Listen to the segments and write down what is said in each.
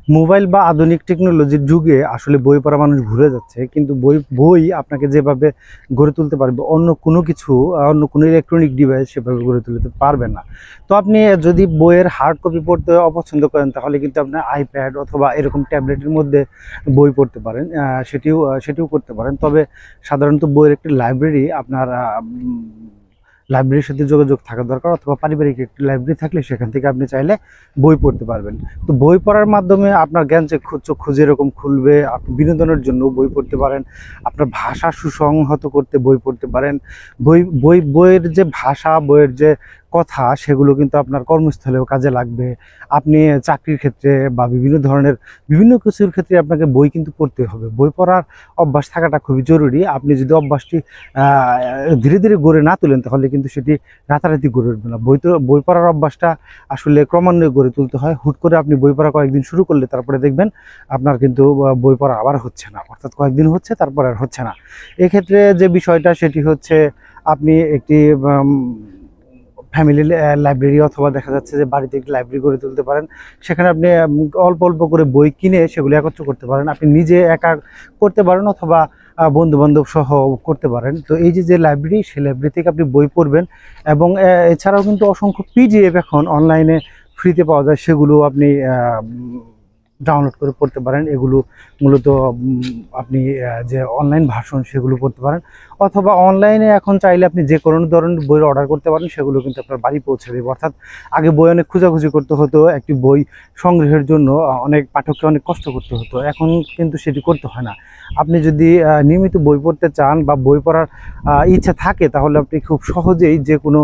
Mobile বা আধুনিক টেকনোলজির যুগে আসলে বই পড়া মানুষ ভুলে যাচ্ছে, কিন্তু বই বই আপনাকে যেভাবে গড়ে তুলতে পারবে অন্য কোনো কিছু, অন্য কোনো ইলেকট্রনিক ডিভাইস সেভাবে গড়ে তুলতে পারবে না। তো আপনি যদি বইয়ের হার্ড কপি পড়তে অপছন্দ করেন তাহলে কিন্তু আপনার আইপ্যাড অথবা এরকম ট্যাবলেটের মধ্যে বই পড়তে পারেন, সেটিও করতে পারেন। তবে সাধারণত বইয়ের একটি লাইব্রেরি আপনার লাইব্রেরির সাথে যোগাযোগ থাকা দরকার, অথবা পারিবারিক একটি লাইব্রেরি থাকলে সেখান থেকে আপনি চাইলে বই পড়তে পারবেন। তো বই পড়ার মাধ্যমে আপনার জ্ঞান চক্ষু যেরকম খুলবে, আপনি বিনোদনের জন্য বই পড়তে পারেন, আপনার ভাষা সুসংহত করতে বই পড়তে পারেন। বইয়ের যে ভাষা, বইয়ের যে কথা, সেগুলো কিন্তু আপনার কর্মস্থলেও কাজে লাগবে। আপনি চাকরির ক্ষেত্রে বা বিভিন্ন কিছুর ক্ষেত্রে আপনাকে বই কিন্তু পড়তে হবে। বই পড়ার অভ্যাস থাকাটা খুবই জরুরি। আপনি যদি অভ্যাসটি ধীরে ধীরে গড়ে না তোলেন তাহলে কিন্তু সেটি রাতারাতি গড়ে উঠবে না। বই পড়ার অভ্যাসটা আসলে ক্রমান্বয়ে গড়ে তুলতে হয়। হুট করে আপনি বই পড়া কয়েকদিন শুরু করলে তারপরে দেখবেন আপনার কিন্তু বই পড়া আবার হচ্ছে না, অর্থাৎ কয়েকদিন হচ্ছে তারপরে আর হচ্ছে না। এক্ষেত্রে যে বিষয়টা সেটি হচ্ছে, আপনি একটি ফ্যামিলি লাইব্রেরি অথবা দেখা যাচ্ছে যে বাড়িতে একটি লাইব্রেরি গড়ে তুলতে পারেন। সেখানে আপনি অল্প অল্প করে বই কিনে সেগুলো একত্র করতে পারেন। আপনি নিজে একা করতে পারেন অথবা বন্ধু বান্ধব সহ করতে পারেন। তো এই যে লাইব্রেরি, সেই লাইব্রেরি থেকে আপনি বই পড়বেন। এবং এছাড়াও কিন্তু অসংখ্য পিডিএফ এখন অনলাইনে ফ্রিতে পাওয়া যায়, সেগুলো আপনি ডাউনলোড করে পড়তে পারেন। এগুলো মূলত আপনি যে অনলাইন ভার্সন সেগুলো পড়তে পারেন, অথবা অনলাইনে এখন চাইলে আপনি যে কোনো ধরনের বইয়ের অর্ডার করতে পারেন, সেগুলো কিন্তু আপনার বাড়ি পৌঁছে দেবে। অর্থাৎ আগে বই অনেক খোঁজাখুঁজি করতে হতো, একটি বই সংগ্রহের জন্য অনেক পাঠককে অনেক কষ্ট করতে হতো, এখন কিন্তু সেটি করতে হয় না। আপনি যদি নিয়মিত বই পড়তে চান বা বই পড়ার ইচ্ছা থাকে তাহলে আপনি খুব সহজেই যে কোনো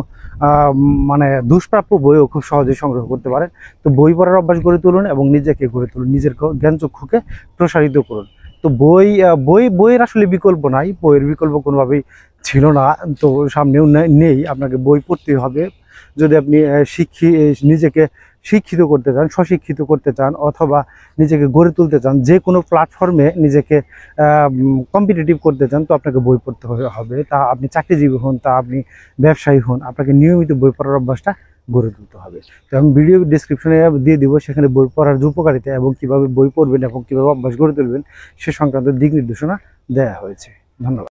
মানে দুষ্প্রাপ্য বইও খুব সহজেই সংগ্রহ করতে পারেন। তো বই পড়ার অভ্যাস গড়ে তুলুন এবং নিজেকে গড়ে তুলুন, নিজের জ্ঞান চক্ষুকে প্রসারিত করুন। তো বইয়ের আসলে বিকল্প নাই, বইয়ের বিকল্প কোনোভাবেই ছিল না, তো সামনেও নেই। আপনাকে বই পড়তেই হবে। যদি আপনি নিজেকে শিক্ষিত করতে চান, স্বশিক্ষিত করতে চান, অথবা নিজেকে গড়ে তুলতে চান, যে কোনো প্ল্যাটফর্মে নিজেকে কম্পিটিটিভ করতে চান, তো আপনাকে বই পড়তে হবে। তা আপনি চাকরিজীবী হন, তা আপনি ব্যবসায়ী হন, আপনাকে নিয়মিত বই পড়ার অভ্যাসটা গড়ে তুলতে হবে। তো আমি ভিডিও ডিসক্রিপশনে দিয়ে দিব, সেখানে বই পড়ার যে উপকারিতা এবং কীভাবে বই পড়বেন এবং কীভাবে অভ্যাস গড়ে তুলবেন সে সংক্রান্ত দিক নির্দেশনা দেওয়া হয়েছে। ধন্যবাদ।